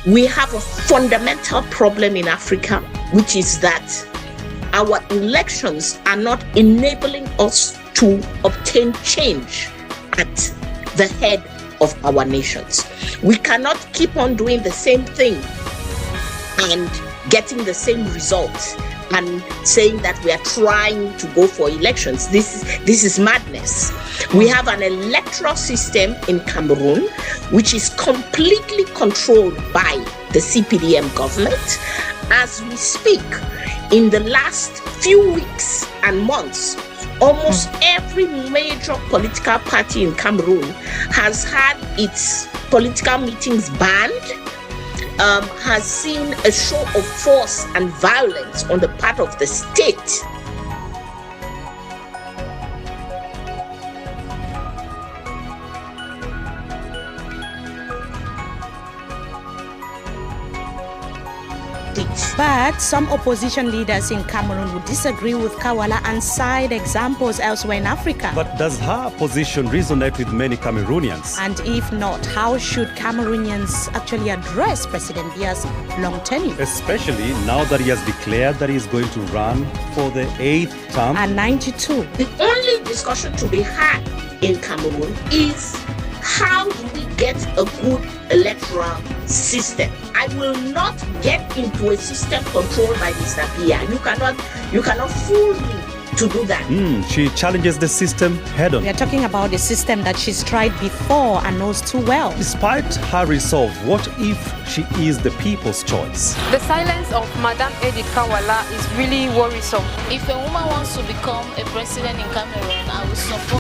We have a fundamental problem in Africa, which is that our elections are not enabling us to obtain change at the head of our nations. We cannot keep on doing the same thing and getting the same results and saying that we are trying to go for elections. This is madness. We have an electoral system in Cameroon which is completely controlled by the CPDM government. As we speak, in the last few weeks and months, almost every major political party in Cameroon has had its political meetings banned, has seen a show of force and violence on the part of the state. But some opposition leaders in Cameroon would disagree with Kah Walla and cite examples elsewhere in Africa. But does her position resonate with many Cameroonians? And if not, how should Cameroonians actually address President Biya's long tenure? Especially now that he has declared that he is going to run for the 8th term. At 92. The only discussion to be had in Cameroon is how do we get a good electoral system? I will not get into a system controlled by Mr. Biya. You cannot fool me to do that. She challenges the system head on. We are talking about a system that she's tried before and knows too well. Despite her resolve, what if she is the people's choice? The silence of Madame Edith Kah Walla is really worrisome. If a woman wants to become a president in Cameroon, I will support.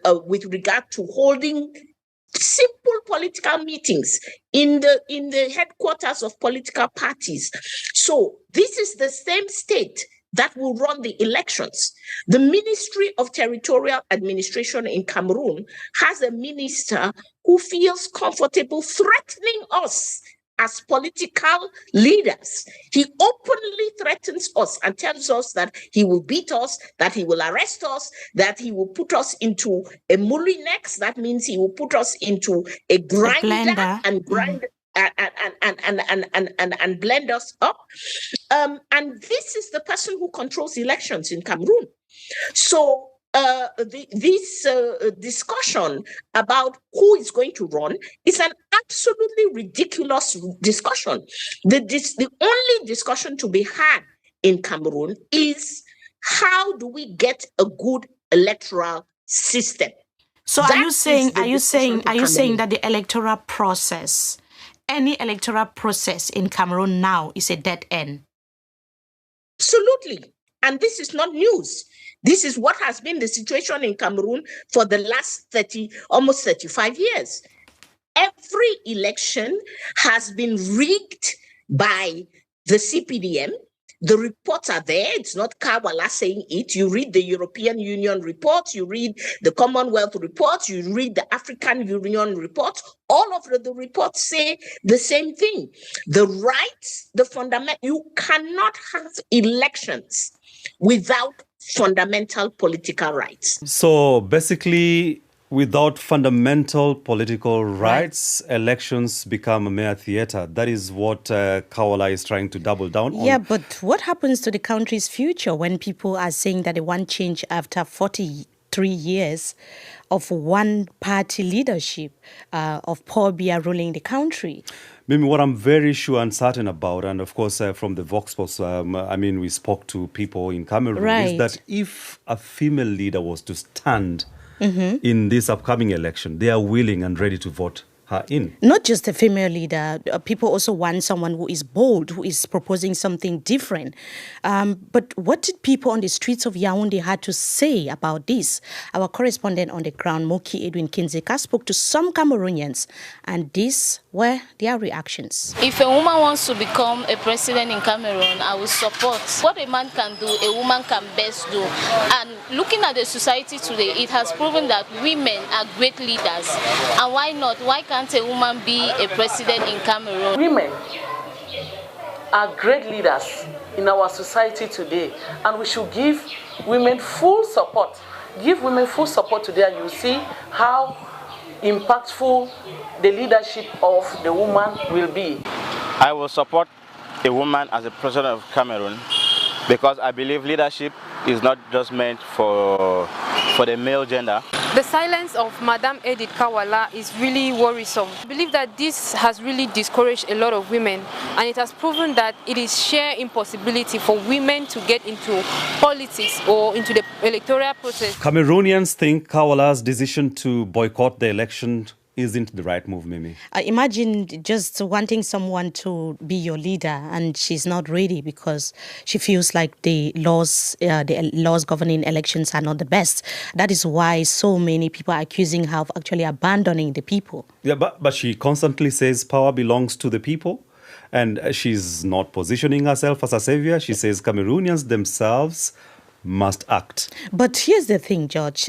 With regard to holding simple political meetings in the headquarters of political parties. So this is the same state that will run the elections. The Ministry of Territorial Administration in Cameroon has a minister who feels comfortable threatening us as political leaders. He openly threatens us and tells us that he will beat us, that he will arrest us, that he will put us into a moulinex. That means he will put us into a grinder and grind and blend us up. And this is the person who controls elections in Cameroon. So this discussion about who is going to run is an absolutely ridiculous discussion. The only discussion to be had in Cameroon is how do we get a good electoral system? So are you saying that the electoral process, any electoral process in Cameroon now is a dead end? Absolutely. And this is not news. This is what has been the situation in Cameroon for the last almost 35 years. Every election has been rigged by the CPDM. The reports are there. It's not Kah Walla saying it. You read the European Union reports, you read the Commonwealth reports, you read the African Union reports. All of the reports say the same thing. The rights, the fundamental, you cannot have elections without fundamental political rights. So basically, without fundamental political rights, elections become a mere theater. That is what Kah Walla is trying to double down on. Yeah, but what happens to the country's future when people are saying that they want change after 43 years of one-party leadership of Paul Biya ruling the country? Mimi, what I'm very sure and certain about, and of course from the Vox Post, we spoke to people in Cameroon, is that if a female leader was to stand in this upcoming election. They are willing and ready to vote her in. Not just a female leader, people also want someone who is bold, who is proposing something different. But what did people on the streets of Yaoundé had to say about this? Our correspondent on the ground, Moki Edwin Kinzeka, spoke to some Cameroonians, and these were their reactions. If a woman wants to become a president in Cameroon, I will support. What a man can do, a woman can best do. And looking at the society today, it has proven that women are great leaders. And why not? Why can't a woman be a president in Cameroon? Women are great leaders in our society today, and we should give women full support. Give women full support today, and you see how impactful the leadership of the woman will be. I will support a woman as the president of Cameroon because I believe leadership is not just meant for the male gender. The silence of Madame Kah Walla is really worrisome. I believe that this has really discouraged a lot of women, and it has proven that it is sheer impossibility for women to get into politics or into the electoral process. Cameroonians think Kah Walla's decision to boycott the election isn't the right move, Mimi. Imagine just wanting someone to be your leader and she's not ready because she feels like the laws governing elections are not the best. That is why so many people are accusing her of actually abandoning the people. Yeah, but she constantly says power belongs to the people, and she's not positioning herself as a savior. She says Cameroonians themselves must act. But here's the thing, George.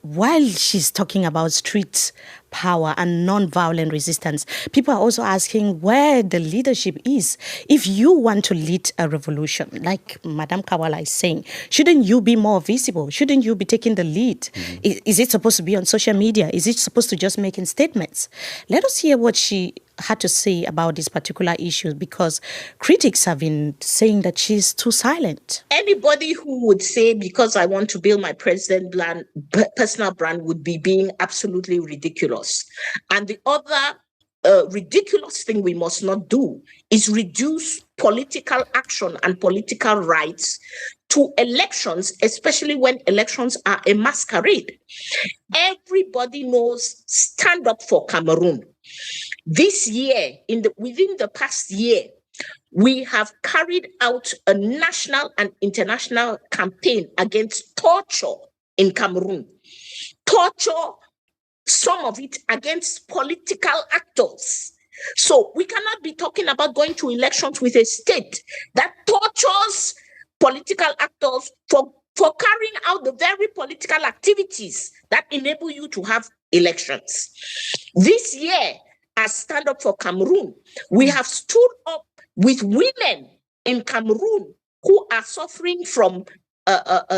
While she's talking about street power and non-violent resistance, people are also asking where the leadership is. If you want to lead a revolution, like Madame Kah Walla is saying, shouldn't you be more visible? Shouldn't you be taking the lead? Is it supposed to be on social media? Is it supposed to just making statements? Let us hear what she had to say about this particular issue, because critics have been saying that she's too silent. Anybody who would say, because I want to build my personal brand would be being absolutely ridiculous. And the other ridiculous thing we must not do is reduce political action and political rights to elections, especially when elections are a masquerade. Everybody knows Stand Up for Cameroon. This year, within the past year, we have carried out a national and international campaign against torture in Cameroon. Torture, some of it against political actors. So we cannot be talking about going to elections with a state that tortures political actors for carrying out the very political activities that enable you to have elections. This year, as Stand Up for Cameroon, we have stood up with women in Cameroon who are suffering from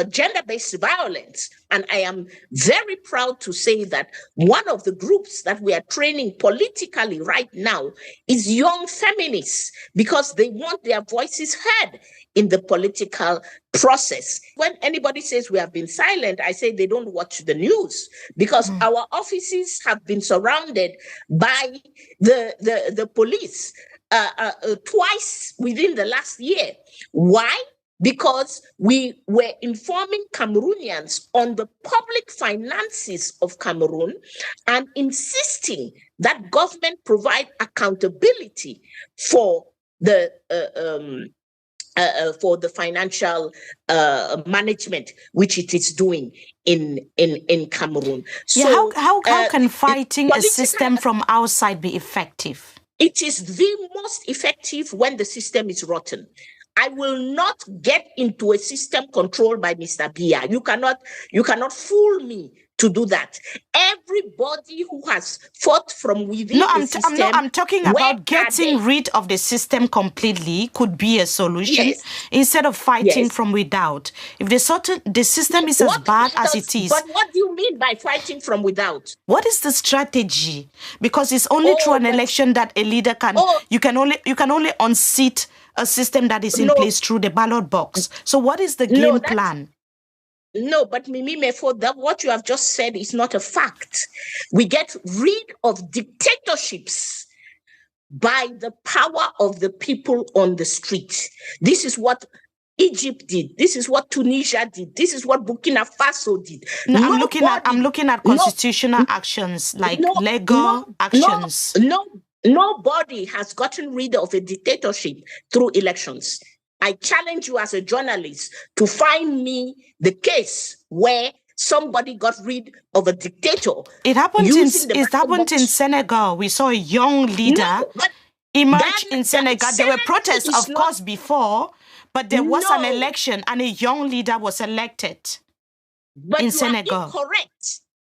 gender-based violence. And I am very proud to say that one of the groups that we are training politically right now is young feminists, because they want their voices heard in the political process. When anybody says we have been silent, I say they don't watch the news, because our offices have been surrounded by the police twice within the last year. Why? Because we were informing Cameroonians on the public finances of Cameroon and insisting that government provide accountability for the financial management which it is doing in Cameroon. So, how can fighting a system from outside be effective? It is the most effective when the system is rotten. I will not get into a system controlled by Mr. Biya. You cannot fool me to do that. Everybody who has fought from within the system... I'm talking about getting rid of the system completely could be a solution, instead of fighting from without. If the system is as bad as it is... But what do you mean by fighting from without? What is the strategy? Because it's only through an election that a leader can... You can only unseat a system that is in place through the ballot box. So what is the game plan? No, but Mimi Mefo, that what you have just said is not a fact. We get rid of dictatorships by the power of the people on the street. This is what Egypt did. This is what Tunisia did. This is what Burkina Faso did. No, I'm looking at constitutional actions, like legal actions. Nobody has gotten rid of a dictatorship through elections. I challenge you as a journalist to find me the case where somebody got rid of a dictator. It happened in Senegal. We saw a young leader emerge in Senegal. There were protests, of course, before, but there was an election and a young leader was elected in Senegal.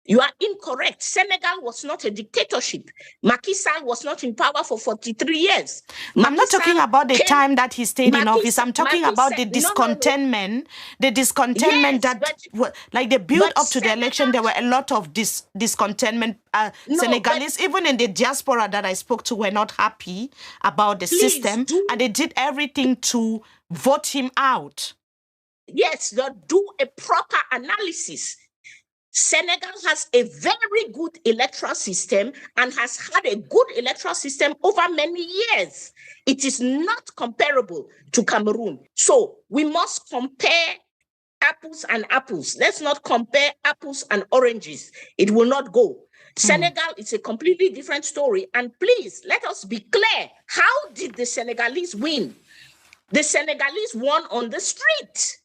You are incorrect. Senegal was not a dictatorship. Macky Sall was not in power for 43 years. I'm not talking about the time that he stayed in office. I'm talking about the discontentment. The discontentment like the build up to the election, there were a lot of discontentment. Senegalese, even in the diaspora that I spoke to, were not happy about the system. And they did everything to vote him out. Yes, do a proper analysis. Senegal has a very good electoral system and has had a good electoral system over many years. It is not comparable to Cameroon. So we must compare apples and apples. Let's not compare apples and oranges. It will not go. Senegal is a completely different story. And please, let us be clear. How did the Senegalese win? The Senegalese won on the street.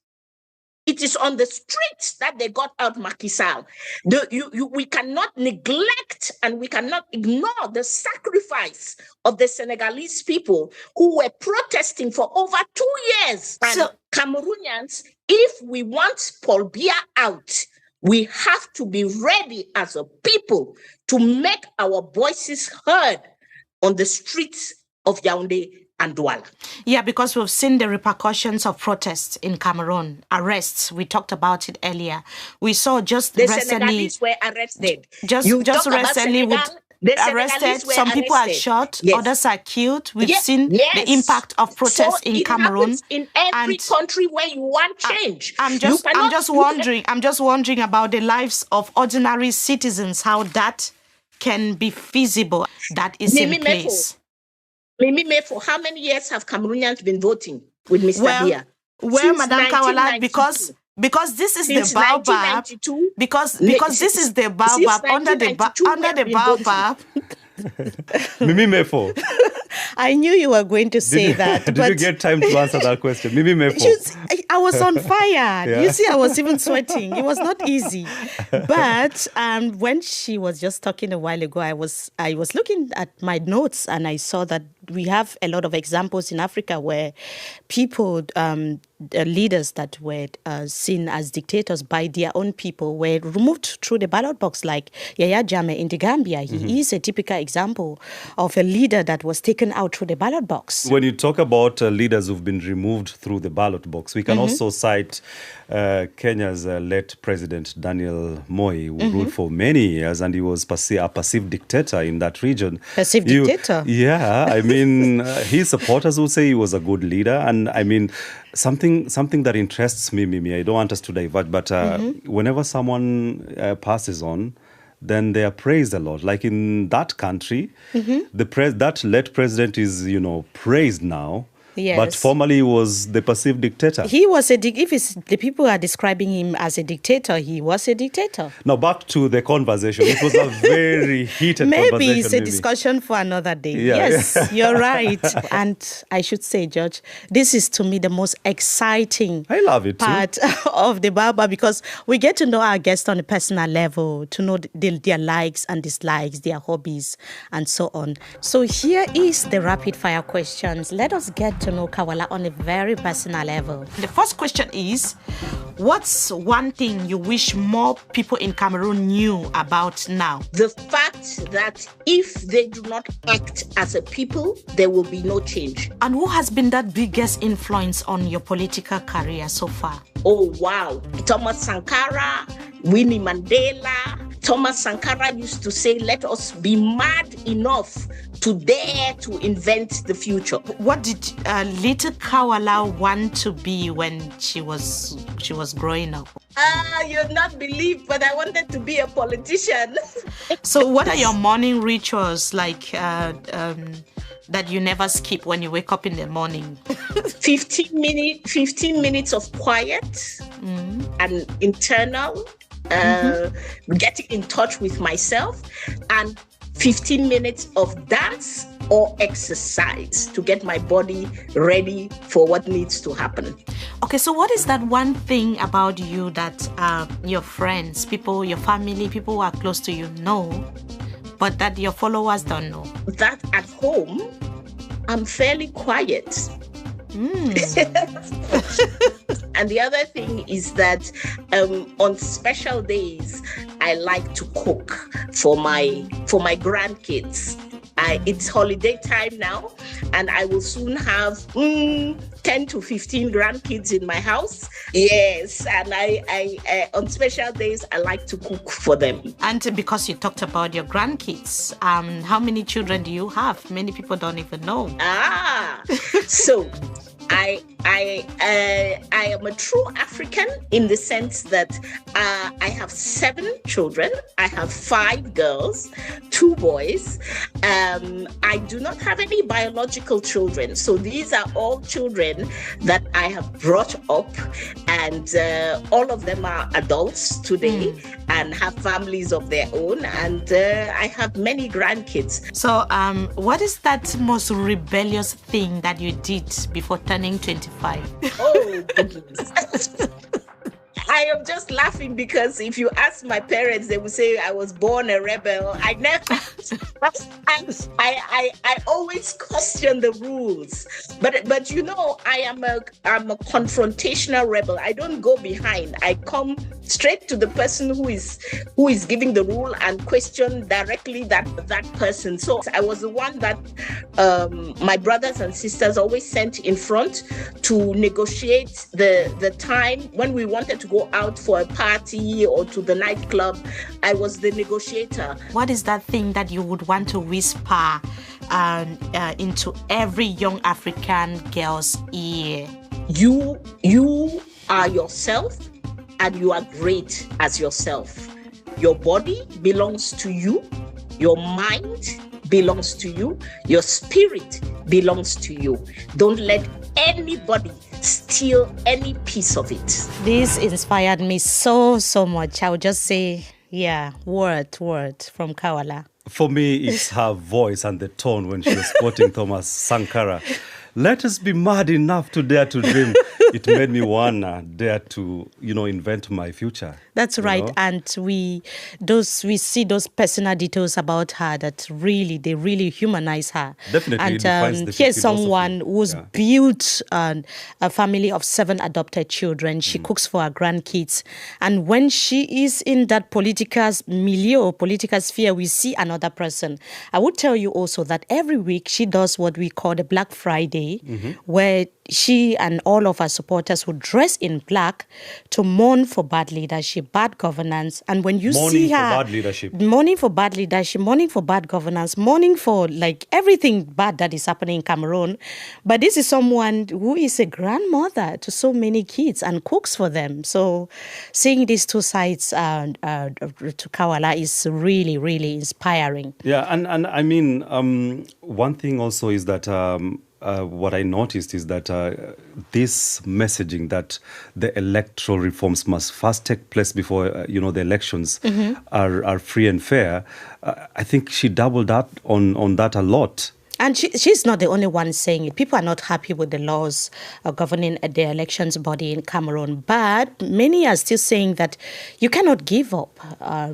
It is on the streets that they got out Macky Sall. We cannot neglect and we cannot ignore the sacrifice of the Senegalese people who were protesting for over 2 years. And Cameroonians, if we want Paul Biya out, we have to be ready as a people to make our voices heard on the streets of Yaoundé and Douala. Yeah, because we've seen the repercussions of protests in Cameroon, arrests. We talked about it earlier. We saw just the recently... Senegalese were arrested. Just recently, arrested. Some people are shot, others are killed. We've seen the impact of protests in Cameroon. In every country where you want change. I'm just wondering about the lives of ordinary citizens, how that can be feasible. That is in place. Mimi, for how many years have Cameroonians been voting with Mr. Biya? Well, Madam Kah Walla, because this is the baobab. Because this is the baobab under the baobab. Mimi Mefo. I knew you were going to say that. Did you get time to answer that question? Mimi Mefo. I was on fire. Yeah. You see, I was even sweating. It was not easy. But when she was just talking a while ago, I was looking at my notes and I saw that we have a lot of examples in Africa where people, leaders that were seen as dictators by their own people were removed through the ballot box, like Yaya Jammeh in the Gambia. He is a typical example of a leader that was taken out through the ballot box. When you talk about leaders who've been removed through the ballot box, we can also cite Kenya's late president, Daniel Moi, who ruled for many years, and he was a passive dictator in that region. Passive dictator? Yeah, I mean, his supporters would say he was a good leader. And I mean, something that interests me, Mimi, I don't want us to divert, but whenever someone passes on, then they are praised a lot. Like in that country, that late president is, praised now. Yes. But formerly he was the passive dictator. He was if the people are describing him as a dictator, he was a dictator. Now back to the conversation. It was a very heated conversation. Maybe it's a discussion for another day. Yeah, yes, you're right. And I should say, George, this is to me the most exciting part of the Baba, because we get to know our guests on a personal level, to know their likes and dislikes, their hobbies, and so on. So here is the rapid fire questions. Let us get to know Kah Walla on a very personal level. The first question is, what's one thing you wish more people in Cameroon knew about now? The fact that if they do not act as a people, there will be no change. And who has been that biggest influence on your political career so far? Oh, wow. Thomas Sankara, Winnie Mandela. Thomas Sankara used to say, let us be mad enough to dare to invent the future. What did little Kah Walla want to be when she was growing up? You'd not believe, but I wanted to be a politician. So what are your morning rituals? Like, that you never skip when you wake up in the morning? 15 minutes of quiet and internal, getting in touch with myself, and 15 minutes of dance or exercise to get my body ready for what needs to happen. Okay, so what is that one thing about you that your friends, people, your family, people who are close to you know, but that your followers don't know? That at home, I'm fairly quiet. And the other thing is that on special days, I like to cook for my grandkids. It's holiday time now, and I will soon have 10 to 15 grandkids in my house. Yes, and I on special days, I like to cook for them. And because you talked about your grandkids, how many children do you have? Many people don't even know. So I am a true African in the sense that I have 7 children. I have 5 girls, 2 boys. I do not have any biological children. So these are all children that I have brought up, and all of them are adults today and have families of their own. And I have many grandkids. So what is that most rebellious thing that you did before turning 25? Oh, goodness. I am just laughing because if you ask my parents, they would say I was born a rebel. I never. I always question the rules, but you know, I'm a confrontational rebel. I don't go behind. I come straight to the person who is giving the rule and question directly that person. So I was the one that my brothers and sisters always sent in front to negotiate the time when we wanted to go out for a party or to the nightclub. I was the negotiator. What is that thing that you would want to whisper into every young African girl's ear? You are yourself, and you are great as yourself. Your body belongs to you. Your mind belongs to you. Your spirit belongs to you. Don't let anybody steal any piece of it. This inspired me so much. I would just say, word from Kah Walla. For me, it's her voice and the tone when she was quoting Thomas Sankara. Let us be mad enough to dare to dream. It made me wanna dare to, invent my future. That's right. And we see those personal details about her that they really humanize her. Definitely. And here's someone who's built a family of 7 adopted children. She cooks for her grandkids. And when she is in that political milieu, political sphere, we see another person. I would tell you also that every week she does what we call the Black Friday, where she and all of her supporters would dress in black to mourn for bad leadership, bad governance. And when you see her mourning for bad leadership, mourning for bad governance, mourning for everything bad that is happening in Cameroon. But this is someone who is a grandmother to so many kids and cooks for them. So seeing these two sides to Kah Walla is really, really inspiring. Yeah, and I mean, one thing also is that what I noticed is that this messaging that the electoral reforms must first take place before the elections are free and fair. I think she doubled up on that a lot. And she's not the only one saying it. People are not happy with the laws governing the elections body in Cameroon. But many are still saying that you cannot give up.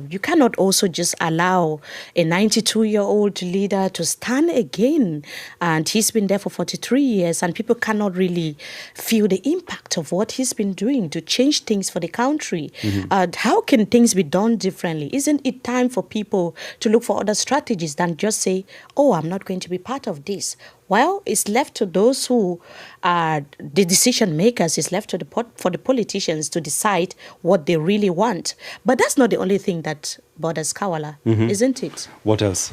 You cannot also just allow a 92-year-old leader to stand again. And he's been there for 43 years, and people cannot really feel the impact of what he's been doing to change things for the country. How can things be done differently? Isn't it time for people to look for other strategies than just say, oh, I'm not going to be part of this? Well, it's left to those who are the decision makers. It's left to for the politicians to decide what they really want. But that's not the only thing that bothers Kah Walla, isn't it? What else?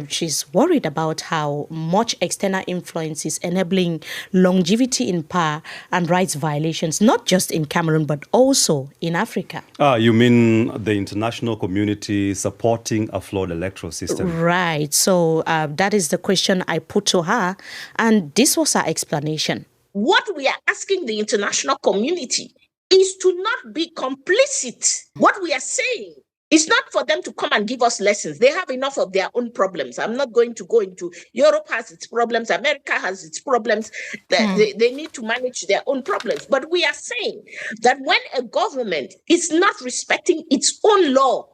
She's worried about how much external influence is enabling longevity in power and rights violations, not just in Cameroon, but also in Africa. You mean the international community supporting a flawed electoral system? Right. So that is the question I put to her. And this was her explanation. What we are asking the international community is to not be complicit. What we are saying is not for them to come and give us lessons. They have enough of their own problems. I'm not going to go into Europe has its problems, America has its problems. They need to manage their own problems. But we are saying that when a government is not respecting its own law,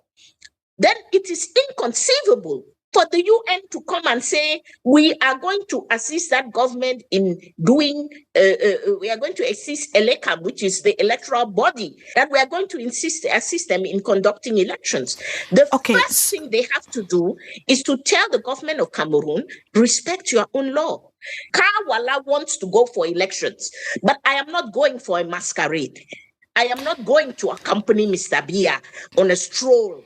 then it is inconceivable for the UN to come and say, we are going to assist that government in doing, we are going to assist ELECAM, which is the electoral body, that we are going to assist them in conducting elections. The first thing they have to do is to tell the government of Cameroon, respect your own law. Kah Walla wants to go for elections, but I am not going for a masquerade. I am not going to accompany Mr. Biya on a stroll,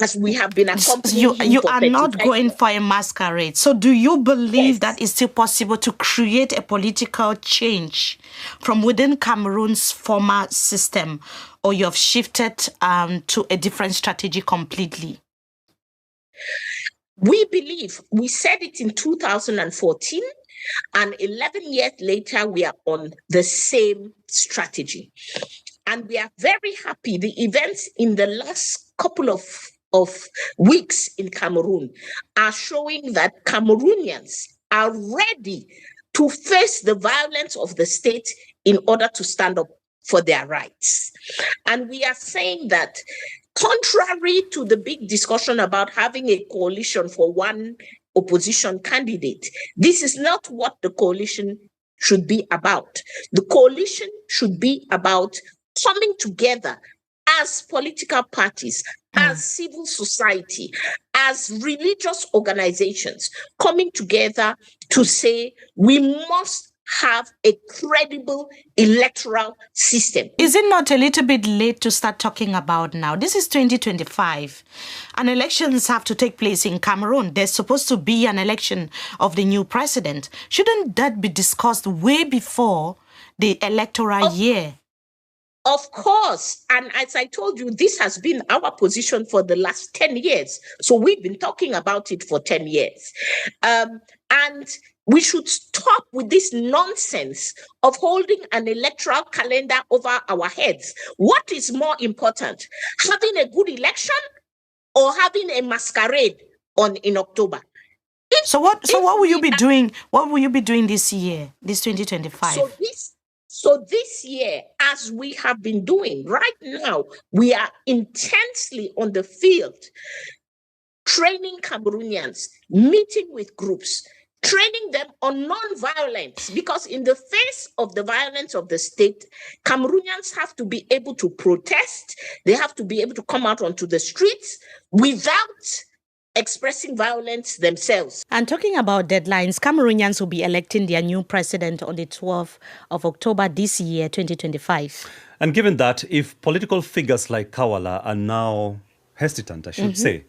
as we have been accompanying him you for are not 35 going years. for a masquerade. So do you believe that it's still possible to create a political change from within Cameroon's former system, or you have shifted to a different strategy completely? We believe, we said it in 2014, and 11 years later, we are on the same strategy. And we are very happy. The events in the last couple of weeks in Cameroon are showing that Cameroonians are ready to face the violence of the state in order to stand up for their rights. And we are saying that, contrary to the big discussion about having a coalition for one opposition candidate, this is not what the coalition should be about. The coalition should be about coming together as political parties, as civil society, as religious organizations, coming together to say we must have a credible electoral system. Is it not a little bit late to start talking about now? This is 2025, and elections have to take place in Cameroon. There's supposed to be an election of the new president. Shouldn't that be discussed way before the electoral year? Of course. And as I told you, this has been our position for the last 10 years. So we've been talking about it for 10 years. And we should stop with this nonsense of holding an electoral calendar over our heads. What is more important, having a good election or having a masquerade in October? So what will you be doing? What will you be doing this year, this 2025? So this year, as we have been doing right now, we are intensely on the field, training Cameroonians, meeting with groups, training them on non-violence, because in the face of the violence of the state, Cameroonians have to be able to protest. They have to be able to come out onto the streets without expressing violence themselves. And talking about deadlines, Cameroonians will be electing their new president on the 12th of October this year, 2025. And given that, if political figures like Kah Walla are now hesitant, I should say,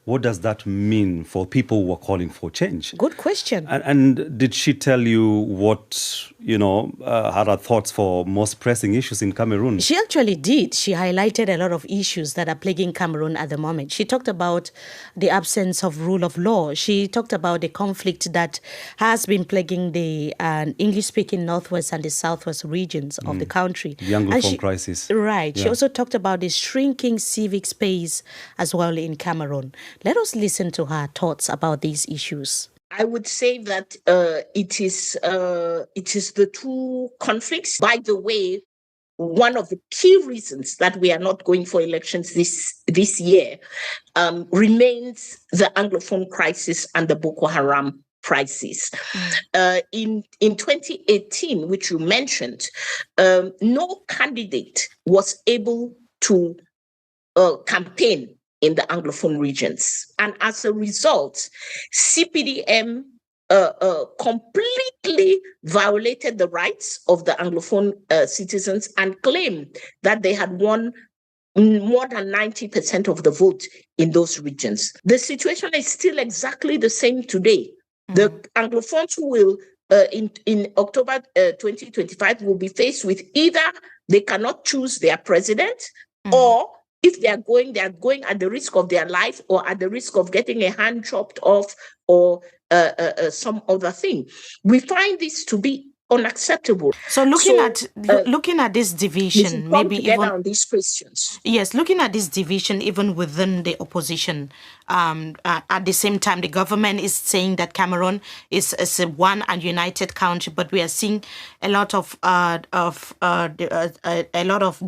what does that mean for people who are calling for change? Good question. And did she tell you what, her thoughts for most pressing issues in Cameroon? She actually did. She highlighted a lot of issues that are plaguing Cameroon at the moment. She talked about the absence of rule of law. She talked about the conflict that has been plaguing the English-speaking Northwest and the Southwest regions of the country. The Anglophone crisis. Right. Yeah. She also talked about the shrinking civic space as well in Cameroon. Let us listen to her thoughts about these issues. I would say that it is the two conflicts. By the way, one of the key reasons that we are not going for elections this year remains the Anglophone crisis and the Boko Haram crisis. In 2018, which you mentioned, no candidate was able to campaign in the Anglophone regions. And as a result, CPDM completely violated the rights of the Anglophone citizens and claimed that they had won more than 90% of the vote in those regions. The situation is still exactly the same today. The Anglophones who will, in October 2025, will be faced with either they cannot choose their president, or if they are going at the risk of their life or at the risk of getting a hand chopped off or some other thing. We find this to be unacceptable. So looking at this division, maybe even on these questions. Yes, looking at this division even within the opposition, at the same time, the government is saying that Cameroon is a one and united country, but we are seeing a lot of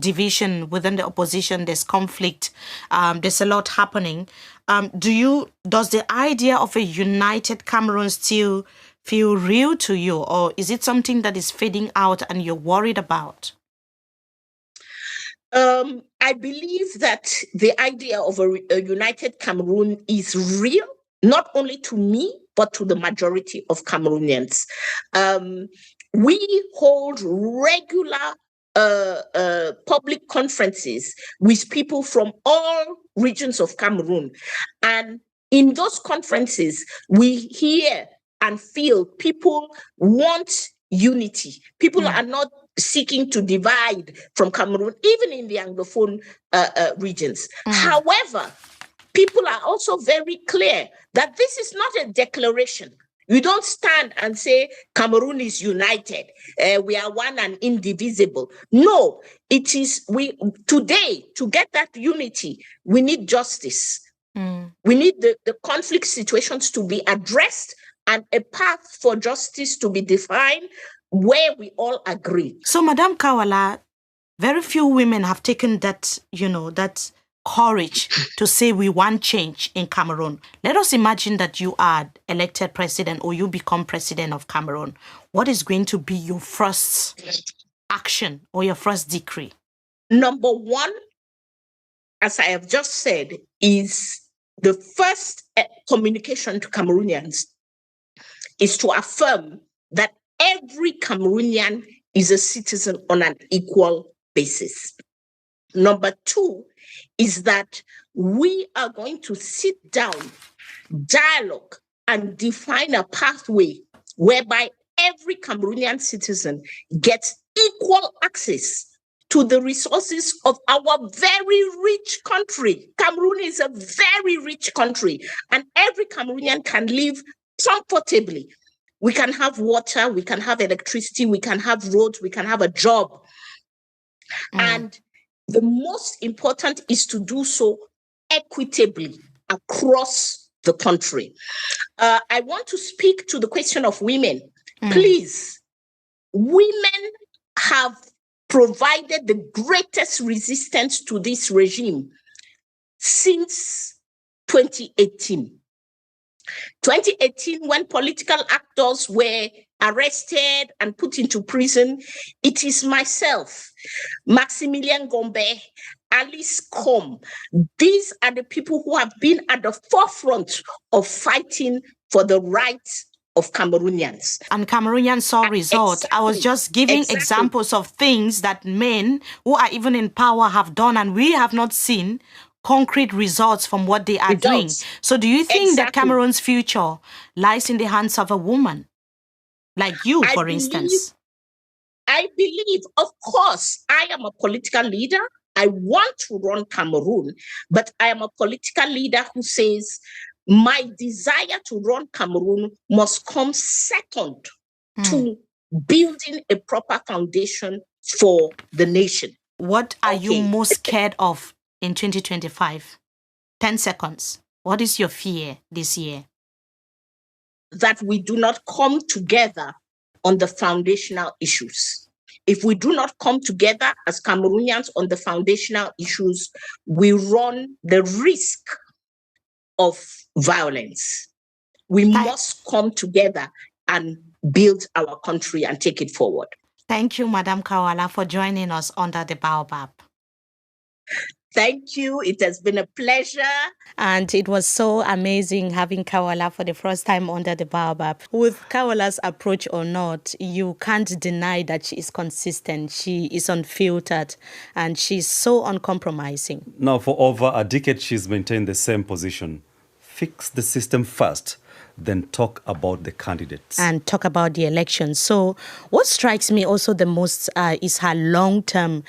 division within the opposition. There's conflict. There's a lot happening. Does the idea of a united Cameroon still feel real to you, or is it something that is fading out and you're worried about? I believe that the idea of a united Cameroon is real, not only to me, but to the majority of Cameroonians. We hold regular public conferences with people from all regions of Cameroon. And in those conferences, we hear and feel people want unity. People are not seeking to divide from Cameroon, even in the Anglophone regions. However, people are also very clear that this is not a declaration. You don't stand and say Cameroon is united. We are one and indivisible. No, it is today, to get that unity, we need justice. We need the conflict situations to be addressed and a path for justice to be defined where we all agree. So, Madam Kah Walla, very few women have taken that, that courage to say we want change in Cameroon. Let us imagine that you are elected president or you become president of Cameroon. What is going to be your first action or your first decree? Number one, as I have just said, is the first communication to Cameroonians is to affirm that every Cameroonian is a citizen on an equal basis. Number two is that we are going to sit down, dialogue, and define a pathway whereby every Cameroonian citizen gets equal access to the resources of our very rich country. Cameroon is a very rich country, and every Cameroonian can live comfortably. We can have water, we can have electricity, we can have roads, we can have a job. And the most important is to do so equitably across the country. I want to speak to the question of women. Please, women have provided the greatest resistance to this regime since 2018. 2018, when political actors were arrested and put into prison, it is myself, Maximilien Gombe, Alice Com. These are the people who have been at the forefront of fighting for the rights of Cameroonians. And Cameroonians saw results. I was just giving examples of things that men who are even in power have done, and we have not seen concrete results from what they are doing. So do you think that Cameroon's future lies in the hands of a woman? Like you, for instance? I believe, of course, I am a political leader. I want to run Cameroon, but I am a political leader who says my desire to run Cameroon must come second to building a proper foundation for the nation. What are you most scared of in 2025? 10 seconds. What is your fear this year? That we do not come together on the foundational issues. If we do not come together as Cameroonians on the foundational issues, we run the risk of violence. We must come together and build our country and take it forward. Thank you, Madam Kah Walla, for joining us under the Baobab. Thank you. It has been a pleasure. And it was so amazing having Kah Walla for the first time under the baobab. With Kah Walla's approach or not, you can't deny that she is consistent, she is unfiltered, and she's so uncompromising. Now, for over a decade, she's maintained the same position. Fix the system first, then talk about the candidates. And talk about the election. So what strikes me also the most is her long-term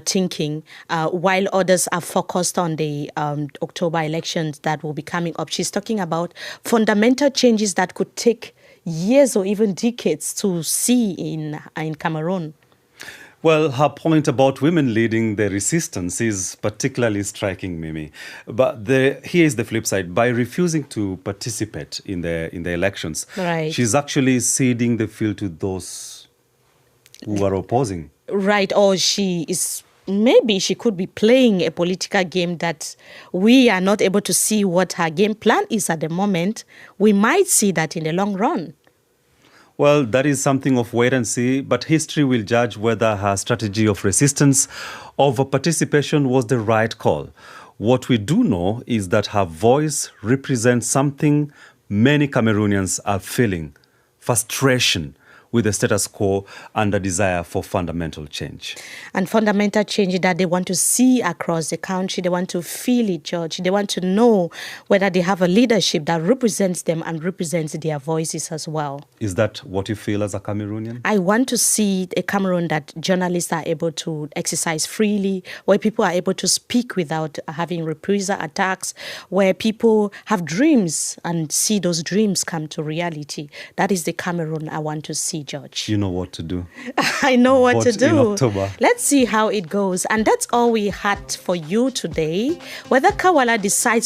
thinking, while others are focused on the October elections that will be coming up. She's talking about fundamental changes that could take years or even decades to see in Cameroon. Well, her point about women leading the resistance is particularly striking, Mimi. But here is the flip side. By refusing to participate in the elections, right, she's actually ceding the field to those who are opposing. Right, or maybe she could be playing a political game that we are not able to see what her game plan is at the moment. We might see that in the long run. Well, that is something of wait and see, but history will judge whether her strategy of resistance over participation was the right call. What we do know is that her voice represents something many Cameroonians are feeling: frustration with the status quo and a desire for fundamental change. And fundamental change that they want to see across the country. They want to feel it, George. They want to know whether they have a leadership that represents them and represents their voices as well. Is that what you feel as a Cameroonian? I want to see a Cameroon that journalists are able to exercise freely, where people are able to speak without having reprisal attacks, where people have dreams and see those dreams come to reality. That is the Cameroon I want to see, George. You know what to do. I know what to In do. October. Let's see how it goes. And that's all we had for you today. Whether Kah Walla decides